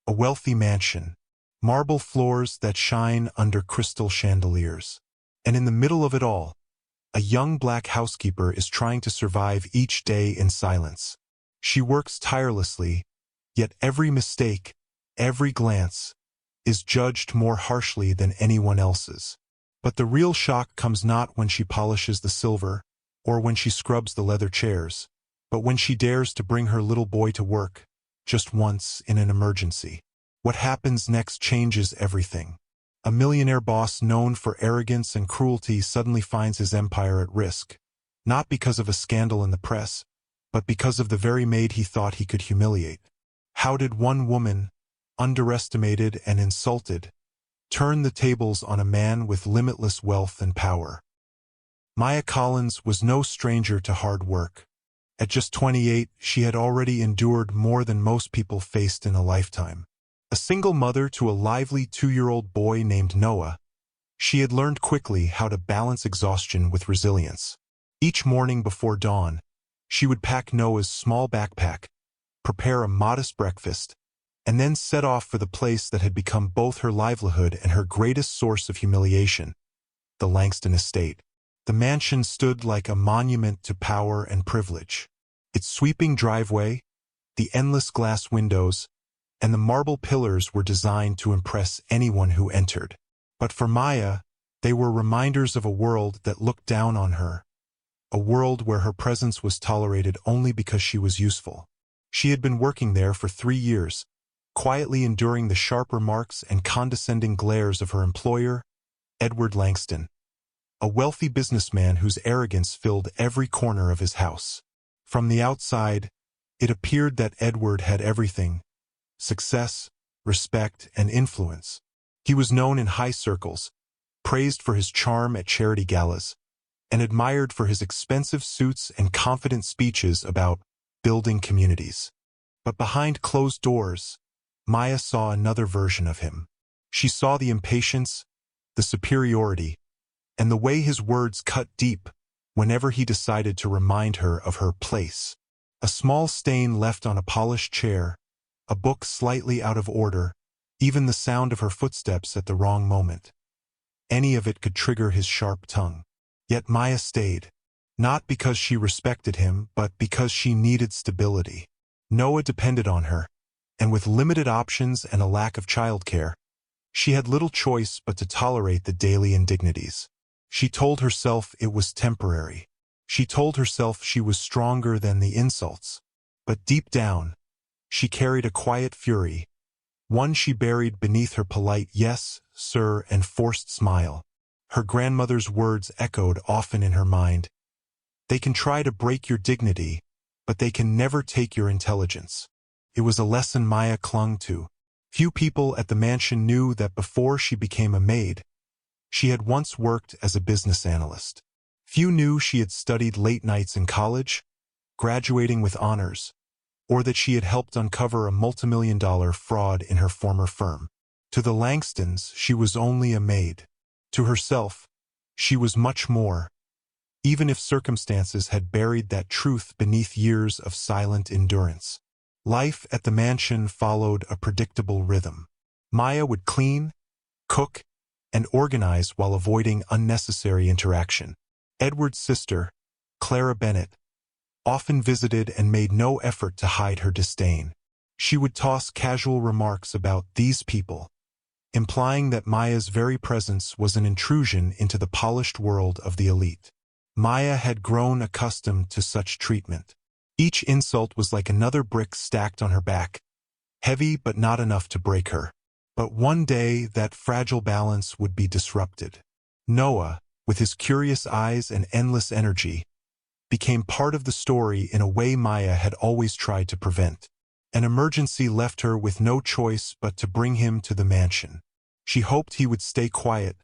A wealthy mansion, marble floors that shine under crystal chandeliers. And in the middle of it all, a young black housekeeper is trying to survive each day in silence. She works tirelessly, yet every mistake, every glance, is judged more harshly than anyone else's. But the real shock comes not when she polishes the silver, or when she scrubs the leather chairs, but when she dares to bring her little boy to work, just once in an emergency. What happens next changes everything. A millionaire boss known for arrogance and cruelty suddenly finds his empire at risk, not because of a scandal in the press, but because of the very maid he thought he could humiliate. How did one woman, underestimated and insulted, turn the tables on a man with limitless wealth and power? Maya Collins was no stranger to hard work. At just 28, she had already endured more than most people faced in a lifetime. A single mother to a lively 2-year-old boy named Noah, she had learned quickly how to balance exhaustion with resilience. Each morning before dawn, she would pack Noah's small backpack, prepare a modest breakfast, and then set off for the place that had become both her livelihood and her greatest source of humiliation, the Langston estate. The mansion stood like a monument to power and privilege. Its sweeping driveway, the endless glass windows, and the marble pillars were designed to impress anyone who entered. But for Maya, they were reminders of a world that looked down on her, a world where her presence was tolerated only because she was useful. She had been working there for 3 years, quietly enduring the sharp remarks and condescending glares of her employer, Edward Langston, a wealthy businessman whose arrogance filled every corner of his house. From the outside, it appeared that Edward had everything: success, respect, and influence. He was known in high circles, praised for his charm at charity galas, and admired for his expensive suits and confident speeches about building communities. But behind closed doors, Maya saw another version of him. She saw the impatience, the superiority, and the way his words cut deep whenever he decided to remind her of her place. A small stain left on a polished chair, a book slightly out of order, even the sound of her footsteps at the wrong moment. Any of it could trigger his sharp tongue. Yet Maya stayed, not because she respected him, but because she needed stability. Noah depended on her, and with limited options and a lack of childcare, she had little choice but to tolerate the daily indignities. She told herself it was temporary. She told herself she was stronger than the insults. But deep down, she carried a quiet fury, one she buried beneath her polite "yes, sir" and forced smile. Her grandmother's words echoed often in her mind. "They can try to break your dignity, but they can never take your intelligence." It was a lesson Maya clung to. Few people at the mansion knew that before she became a maid, she had once worked as a business analyst. Few knew she had studied late nights in college, graduating with honors, or that she had helped uncover a multimillion-dollar fraud in her former firm. To the Langstons, she was only a maid. To herself, she was much more, even if circumstances had buried that truth beneath years of silent endurance. Life at the mansion followed a predictable rhythm. Maya would clean, cook, and organize while avoiding unnecessary interaction. Edward's sister, Clara Bennett, often visited and made no effort to hide her disdain. She would toss casual remarks about "these people," implying that Maya's very presence was an intrusion into the polished world of the elite. Maya had grown accustomed to such treatment. Each insult was like another brick stacked on her back, heavy but not enough to break her. But one day that fragile balance would be disrupted. Noah, with his curious eyes and endless energy, became part of the story in a way Maya had always tried to prevent. An emergency left her with no choice but to bring him to the mansion. She hoped he would stay quiet,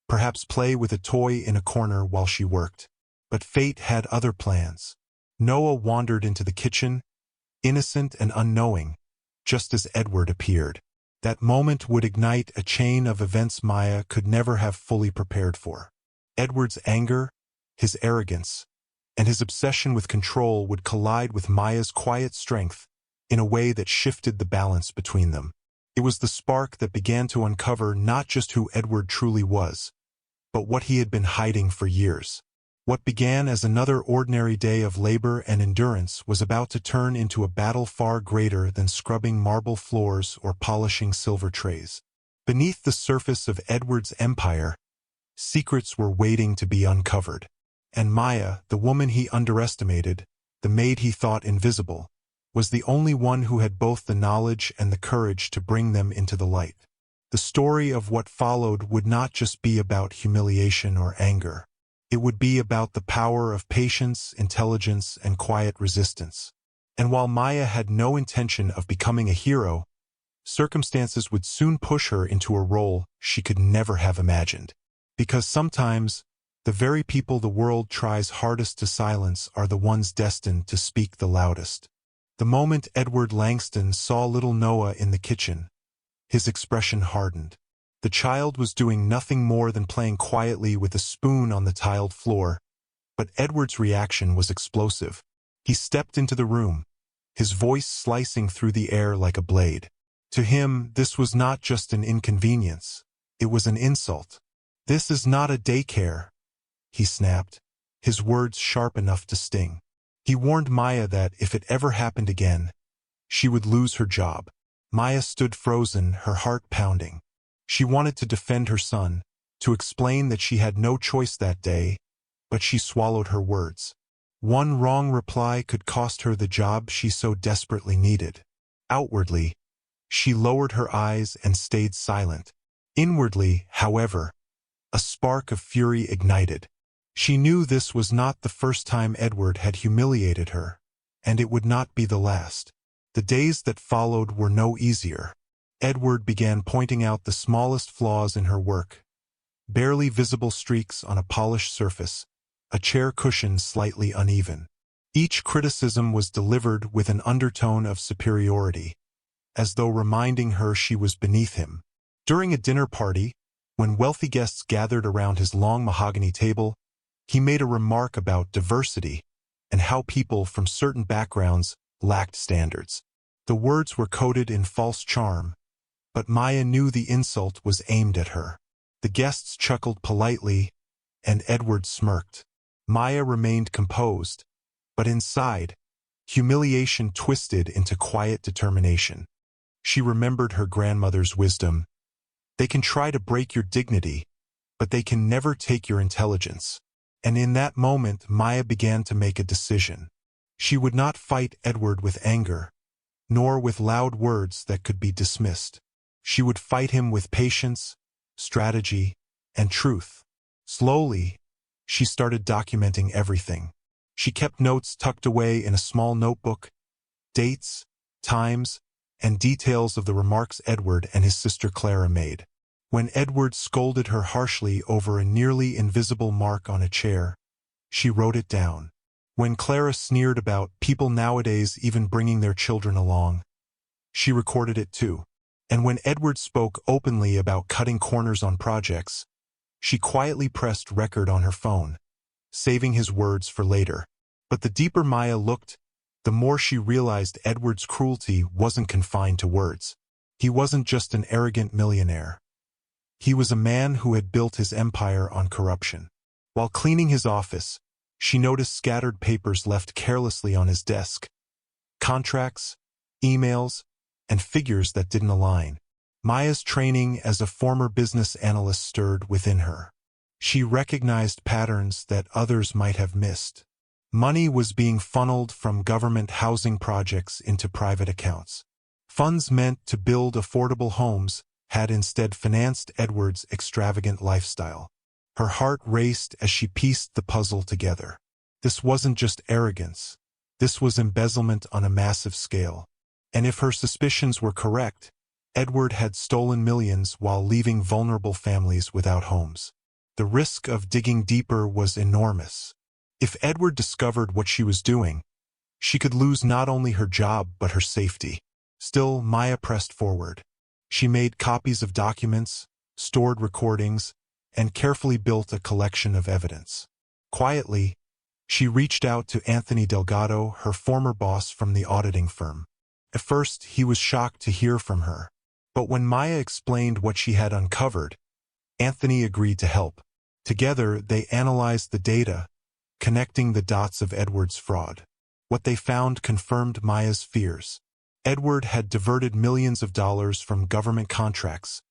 perhaps play with a toy in a corner while she worked. But fate had other plans. Noah wandered into the kitchen, innocent and unknowing, just as Edward appeared. That moment would ignite a chain of events Maya could never have fully prepared for. Edward's anger, his arrogance, and his obsession with control would collide with Maya's quiet strength in a way that shifted the balance between them. It was the spark that began to uncover not just who Edward truly was, but what he had been hiding for years. What began as another ordinary day of labor and endurance was about to turn into a battle far greater than scrubbing marble floors or polishing silver trays. Beneath the surface of Edward's empire, secrets were waiting to be uncovered. And Maya, the woman he underestimated, the maid he thought invisible, was the only one who had both the knowledge and the courage to bring them into the light. The story of what followed would not just be about humiliation or anger. It would be about the power of patience, intelligence, and quiet resistance. And while Maya had no intention of becoming a hero, circumstances would soon push her into a role she could never have imagined. Because sometimes, the very people the world tries hardest to silence are the ones destined to speak the loudest. The moment Edward Langston saw little Noah in the kitchen, his expression hardened. The child was doing nothing more than playing quietly with a spoon on the tiled floor, but Edward's reaction was explosive. He stepped into the room, his voice slicing through the air like a blade. To him, this was not just an inconvenience, it was an insult. "This is not a daycare," he snapped, his words sharp enough to sting. He warned Maya that if it ever happened again, she would lose her job. Maya stood frozen, her heart pounding. She wanted to defend her son, to explain that she had no choice that day, but she swallowed her words. One wrong reply could cost her the job she so desperately needed. Outwardly, she lowered her eyes and stayed silent. Inwardly, however, a spark of fury ignited. She knew this was not the first time Edward had humiliated her, and it would not be the last. The days that followed were no easier. Edward began pointing out the smallest flaws in her work. Barely visible streaks on a polished surface, a chair cushion slightly uneven. Each criticism was delivered with an undertone of superiority, as though reminding her she was beneath him. During a dinner party, when wealthy guests gathered around his long mahogany table, he made a remark about diversity and how people from certain backgrounds lacked standards. The words were coded in false charm, but Maya knew the insult was aimed at her. The guests chuckled politely, and Edward smirked. Maya remained composed, but inside, humiliation twisted into quiet determination. She remembered her grandmother's wisdom. They can try to break your dignity, but they can never take your intelligence. And in that moment, Maya began to make a decision. She would not fight Edward with anger, nor with loud words that could be dismissed. She would fight him with patience, strategy, and truth. Slowly, she started documenting everything. She kept notes tucked away in a small notebook, dates, times, and details of the remarks Edward and his sister Clara made. When Edward scolded her harshly over a nearly invisible mark on a chair, she wrote it down. When Clara sneered about people nowadays even bringing their children along, she recorded it too. And when Edward spoke openly about cutting corners on projects, she quietly pressed record on her phone, saving his words for later. But the deeper Maya looked, the more she realized Edward's cruelty wasn't confined to words. He wasn't just an arrogant millionaire. He was a man who had built his empire on corruption. While cleaning his office, she noticed scattered papers left carelessly on his desk. Contracts, emails, and figures that didn't align. Maya's training as a former business analyst stirred within her. She recognized patterns that others might have missed. Money was being funneled from government housing projects into private accounts. Funds meant to build affordable homes had instead financed Edward's extravagant lifestyle. Her heart raced as she pieced the puzzle together. This wasn't just arrogance. This was embezzlement on a massive scale. And if her suspicions were correct, Edward had stolen millions while leaving vulnerable families without homes. The risk of digging deeper was enormous. If Edward discovered what she was doing, she could lose not only her job but her safety. Still, Maya pressed forward. She made copies of documents, stored recordings, and carefully built a collection of evidence. Quietly, she reached out to Anthony Delgado, her former boss from the auditing firm. At first, he was shocked to hear from her. But when Maya explained what she had uncovered, Anthony agreed to help. Together, they analyzed the data, connecting the dots of Edward's fraud. What they found confirmed Maya's fears. Edward had diverted millions of dollars from government contracts,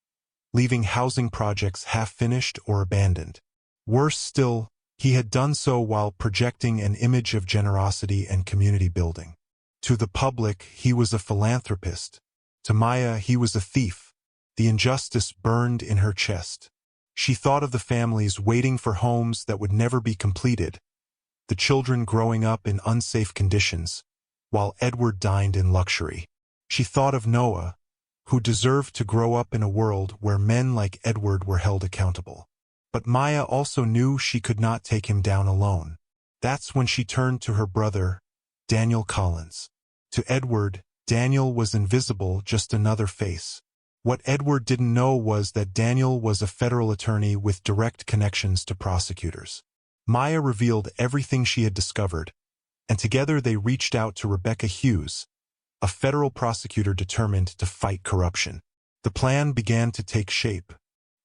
leaving housing projects half-finished or abandoned. Worse still, he had done so while projecting an image of generosity and community building. To the public, he was a philanthropist. To Maya, he was a thief. The injustice burned in her chest. She thought of the families waiting for homes that would never be completed, the children growing up in unsafe conditions, while Edward dined in luxury. She thought of Noah, who deserved to grow up in a world where men like Edward were held accountable. But Maya also knew she could not take him down alone. That's when she turned to her brother, Daniel Collins. To Edward, Daniel was invisible, just another face. What Edward didn't know was that Daniel was a federal attorney with direct connections to prosecutors. Maya revealed everything she had discovered, and together they reached out to Rebecca Hughes, a federal prosecutor determined to fight corruption. The plan began to take shape.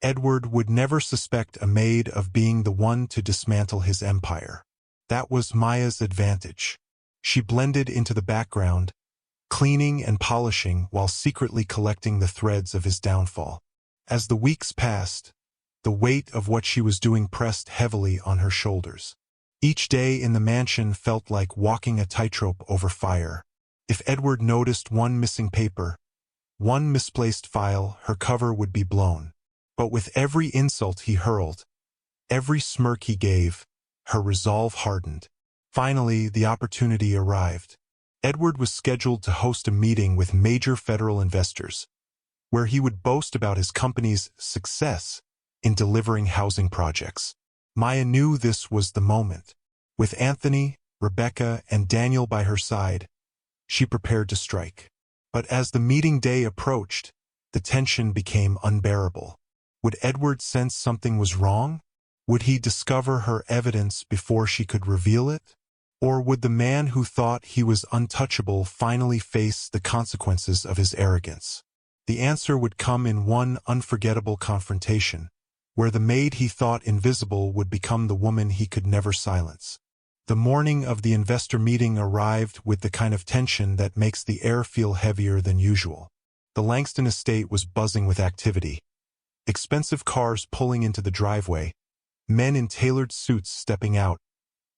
Edward would never suspect a maid of being the one to dismantle his empire. That was Maya's advantage. She blended into the background, cleaning and polishing while secretly collecting the threads of his downfall. As the weeks passed, the weight of what she was doing pressed heavily on her shoulders. Each day in the mansion felt like walking a tightrope over fire. If Edward noticed one missing paper, one misplaced file, her cover would be blown. But with every insult he hurled, every smirk he gave, her resolve hardened. Finally, the opportunity arrived. Edward was scheduled to host a meeting with major federal investors, where he would boast about his company's success in delivering housing projects. Maya knew this was the moment. With Anthony, Rebecca, and Daniel by her side, she prepared to strike. But as the meeting day approached, the tension became unbearable. Would Edward sense something was wrong? Would he discover her evidence before she could reveal it? Or would the man who thought he was untouchable finally face the consequences of his arrogance? The answer would come in one unforgettable confrontation, where the maid he thought invisible would become the woman he could never silence. The morning of the investor meeting arrived with the kind of tension that makes the air feel heavier than usual. The Langston estate was buzzing with activity. Expensive cars pulling into the driveway, men in tailored suits stepping out,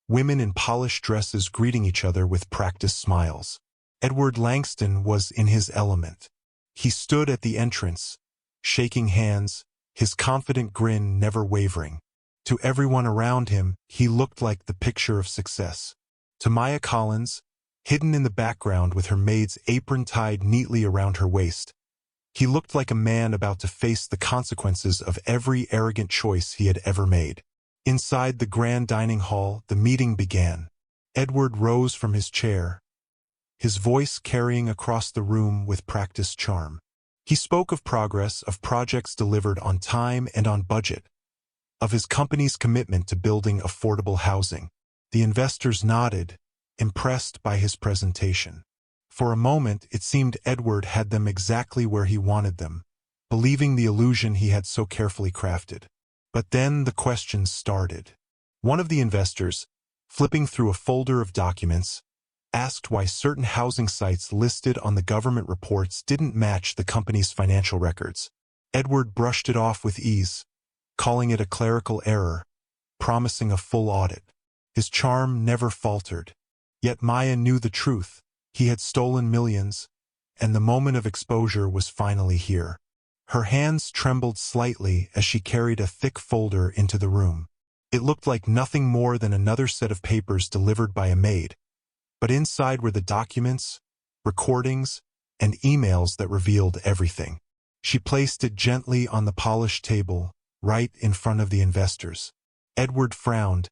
women in polished dresses greeting each other with practiced smiles. Edward Langston was in his element. He stood at the entrance, shaking hands, his confident grin never wavering. To everyone around him, he looked like the picture of success. To Maya Collins, hidden in the background with her maid's apron tied neatly around her waist, he looked like a man about to face the consequences of every arrogant choice he had ever made. Inside the grand dining hall, the meeting began. Edward rose from his chair, his voice carrying across the room with practiced charm. He spoke of progress, of projects delivered on time and on budget, of his company's commitment to building affordable housing. The investors nodded, impressed by his presentation. For a moment, it seemed Edward had them exactly where he wanted them, believing the illusion he had so carefully crafted. But then the questions started. One of the investors, flipping through a folder of documents, asked why certain housing sites listed on the government reports didn't match the company's financial records. Edward brushed it off with ease, calling it a clerical error, promising a full audit. His charm never faltered. Yet Maya knew the truth. He had stolen millions, and the moment of exposure was finally here. Her hands trembled slightly as she carried a thick folder into the room. It looked like nothing more than another set of papers delivered by a maid, but inside were the documents, recordings, and emails that revealed everything. She placed it gently on the polished table, right in front of the investors. Edward frowned,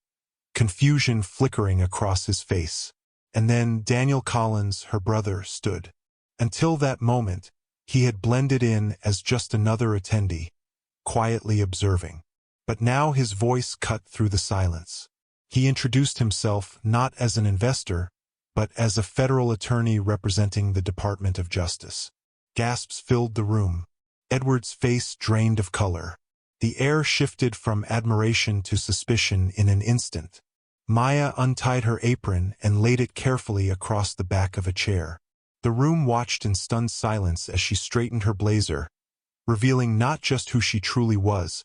confusion flickering across his face. And then Daniel Collins, her brother, stood. Until that moment, he had blended in as just another attendee, quietly observing. But now his voice cut through the silence. He introduced himself not as an investor, but as a federal attorney representing the Department of Justice. Gasps filled the room. Edward's face drained of color. The air shifted from admiration to suspicion in an instant. Maya untied her apron and laid it carefully across the back of a chair. The room watched in stunned silence as she straightened her blazer, revealing not just who she truly was,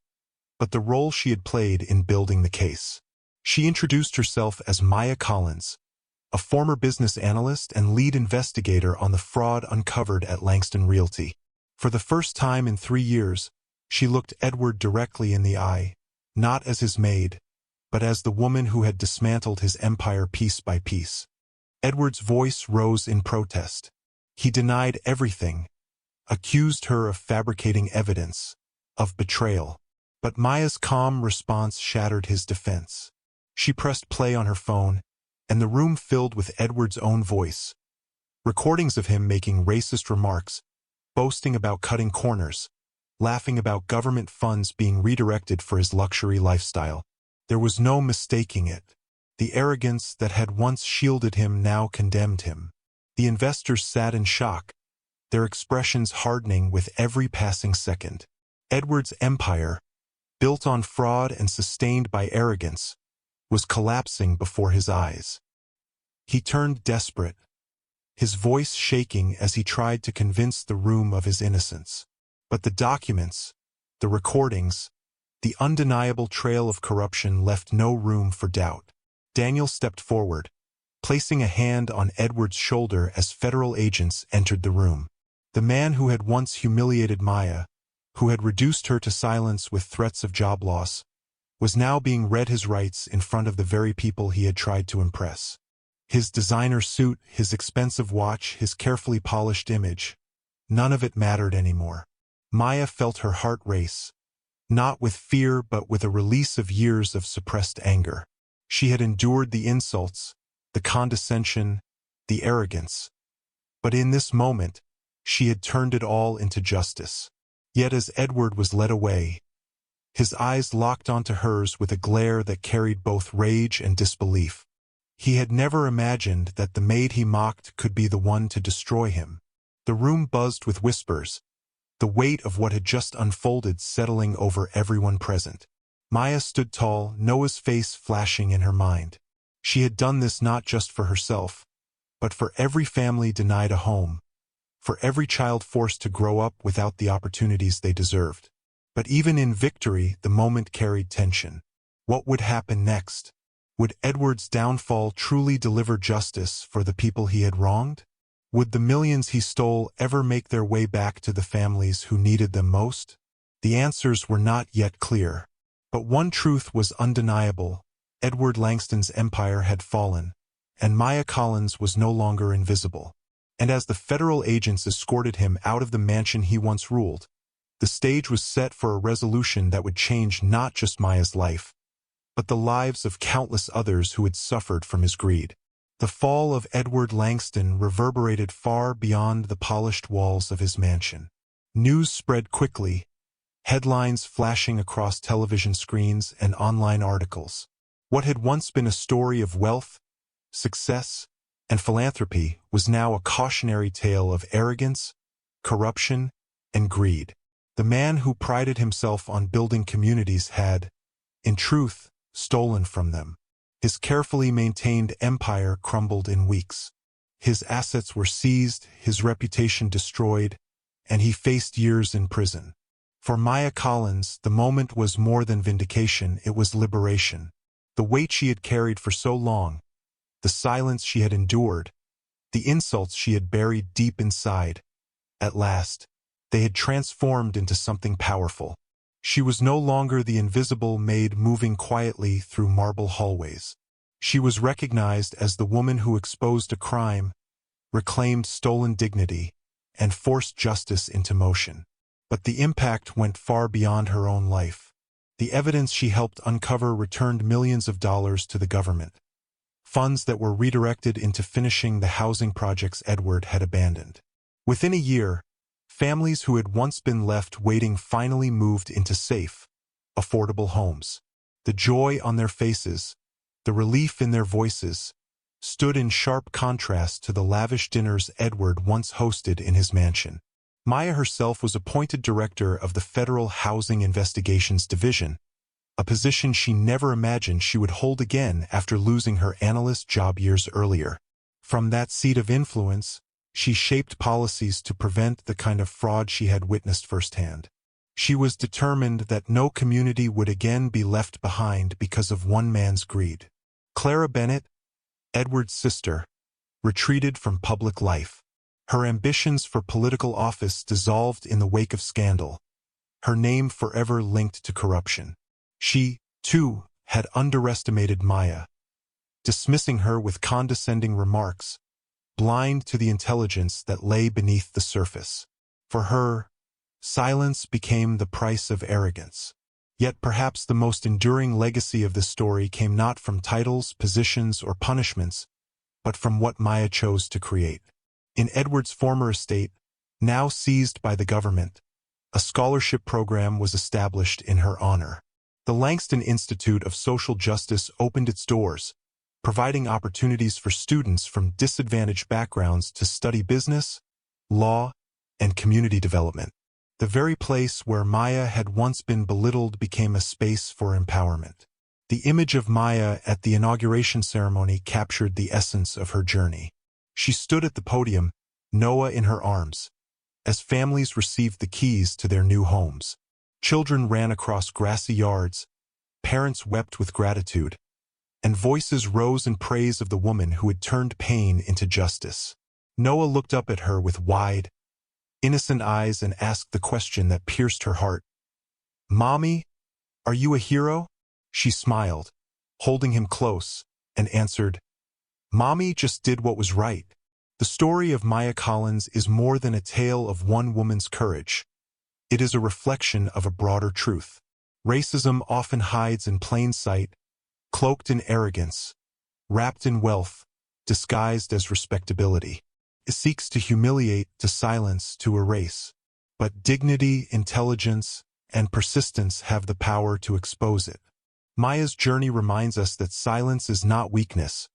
but the role she had played in building the case. She introduced herself as Maya Collins, a former business analyst and lead investigator on the fraud uncovered at Langston Realty. For the first time in 3 years, she looked Edward directly in the eye, not as his maid, but as the woman who had dismantled his empire piece by piece. Edward's voice rose in protest. He denied everything, accused her of fabricating evidence, of betrayal. But Maya's calm response shattered his defense. She pressed play on her phone, and the room filled with Edward's own voice. Recordings of him making racist remarks, boasting about cutting corners, laughing about government funds being redirected for his luxury lifestyle. There was no mistaking it. The arrogance that had once shielded him now condemned him. The investors sat in shock, their expressions hardening with every passing second. Edward's empire, built on fraud and sustained by arrogance, was collapsing before his eyes. He turned desperate, his voice shaking as he tried to convince the room of his innocence. But the documents, the recordings, the undeniable trail of corruption left no room for doubt. Daniel stepped forward, placing a hand on Edward's shoulder as federal agents entered the room. The man who had once humiliated Maya, who had reduced her to silence with threats of job loss, was now being read his rights in front of the very people he had tried to impress. His designer suit, his expensive watch, his carefully polished image, none of it mattered anymore. Maya felt her heart race, not with fear but with a release of years of suppressed anger. She had endured the insults, the condescension, the arrogance. But in this moment, she had turned it all into justice. Yet as Edward was led away, his eyes locked onto hers with a glare that carried both rage and disbelief. He had never imagined that the maid he mocked could be the one to destroy him. The room buzzed with whispers, the weight of what had just unfolded settling over everyone present. Maya stood tall, Noah's face flashing in her mind. She had done this not just for herself, but for every family denied a home, for every child forced to grow up without the opportunities they deserved. But even in victory, the moment carried tension. What would happen next? Would Edward's downfall truly deliver justice for the people he had wronged? Would the millions he stole ever make their way back to the families who needed them most? The answers were not yet clear. But one truth was undeniable. Edward Langston's empire had fallen, and Maya Collins was no longer invisible. And as the federal agents escorted him out of the mansion he once ruled, the stage was set for a resolution that would change not just Maya's life, but the lives of countless others who had suffered from his greed. The fall of Edward Langston reverberated far beyond the polished walls of his mansion. News spread quickly, headlines flashing across television screens and online articles. What had once been a story of wealth, success, and philanthropy was now a cautionary tale of arrogance, corruption, and greed. The man who prided himself on building communities had, in truth, stolen from them. His carefully maintained empire crumbled in weeks. His assets were seized, his reputation destroyed, and he faced years in prison. For Maya Collins, the moment was more than vindication, it was liberation. The weight she had carried for so long, the silence she had endured, the insults she had buried deep inside, at last, they had transformed into something powerful. She was no longer the invisible maid moving quietly through marble hallways. She was recognized as the woman who exposed a crime, reclaimed stolen dignity, and forced justice into motion. But the impact went far beyond her own life. The evidence she helped uncover returned millions of dollars to the government, funds that were redirected into finishing the housing projects Edward had abandoned. Within a year, families who had once been left waiting finally moved into safe, affordable homes. The joy on their faces, the relief in their voices, stood in sharp contrast to the lavish dinners Edward once hosted in his mansion. Maya herself was appointed director of the Federal Housing Investigations Division, a position she never imagined she would hold again after losing her analyst job years earlier. From that seat of influence, she shaped policies to prevent the kind of fraud she had witnessed firsthand. She was determined that no community would again be left behind because of one man's greed. Clara Bennett, Edward's sister, retreated from public life. Her ambitions for political office dissolved in the wake of scandal, her name forever linked to corruption. She, too, had underestimated Maya, dismissing her with condescending remarks, blind to the intelligence that lay beneath the surface. For her, silence became the price of arrogance. Yet perhaps the most enduring legacy of this story came not from titles, positions, or punishments, but from what Maya chose to create. In Edward's former estate, now seized by the government, a scholarship program was established in her honor. The Langston Institute of Social Justice opened its doors, providing opportunities for students from disadvantaged backgrounds to study business, law, and community development. The very place where Maya had once been belittled became a space for empowerment. The image of Maya at the inauguration ceremony captured the essence of her journey. She stood at the podium, Noah in her arms, as families received the keys to their new homes. Children ran across grassy yards, parents wept with gratitude, and voices rose in praise of the woman who had turned pain into justice. Noah looked up at her with wide, innocent eyes and asked the question that pierced her heart. "Mommy, are you a hero?" She smiled, holding him close, and answered, "Mommy just did what was right." The story of Maya Collins is more than a tale of one woman's courage. It is a reflection of a broader truth. Racism often hides in plain sight, cloaked in arrogance, wrapped in wealth, disguised as respectability. It seeks to humiliate, to silence, to erase. But dignity, intelligence, and persistence have the power to expose it. Maya's journey reminds us that silence is not weakness,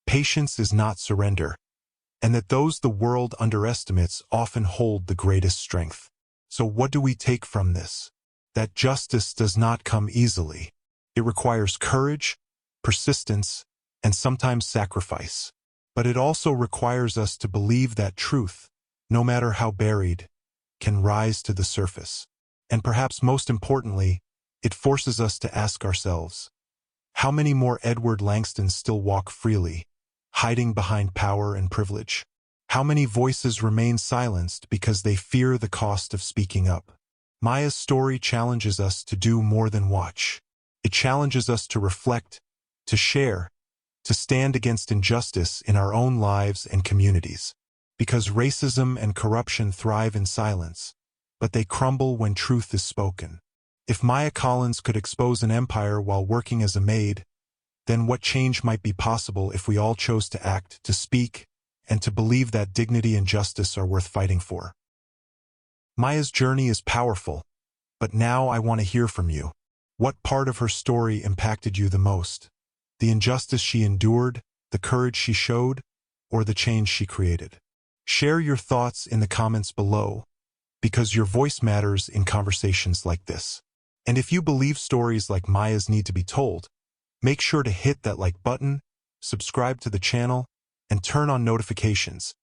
patience is not surrender, and that those the world underestimates often hold the greatest strength. So what do we take from this? That justice does not come easily. It requires courage, persistence, and sometimes sacrifice. But it also requires us to believe that truth, no matter how buried, can rise to the surface. And perhaps most importantly, it forces us to ask ourselves, how many more Edward Langstons still walk freely, hiding behind power and privilege? How many voices remain silenced because they fear the cost of speaking up? Maya's story challenges us to do more than watch. It challenges us to reflect, to share, to stand against injustice in our own lives and communities. Because racism and corruption thrive in silence, but they crumble when truth is spoken. If Maya Collins could expose an empire while working as a maid, then what change might be possible if we all chose to act, to speak, and to believe that dignity and justice are worth fighting for? Maya's journey is powerful, but now I want to hear from you. What part of her story impacted you the most? The injustice she endured, the courage she showed, or the change she created? Share your thoughts in the comments below, because your voice matters in conversations like this. And if you believe stories like Maya's need to be told, make sure to hit that like button, subscribe to the channel, and turn on notifications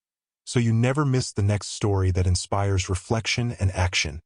so you never miss the next story that inspires reflection and action.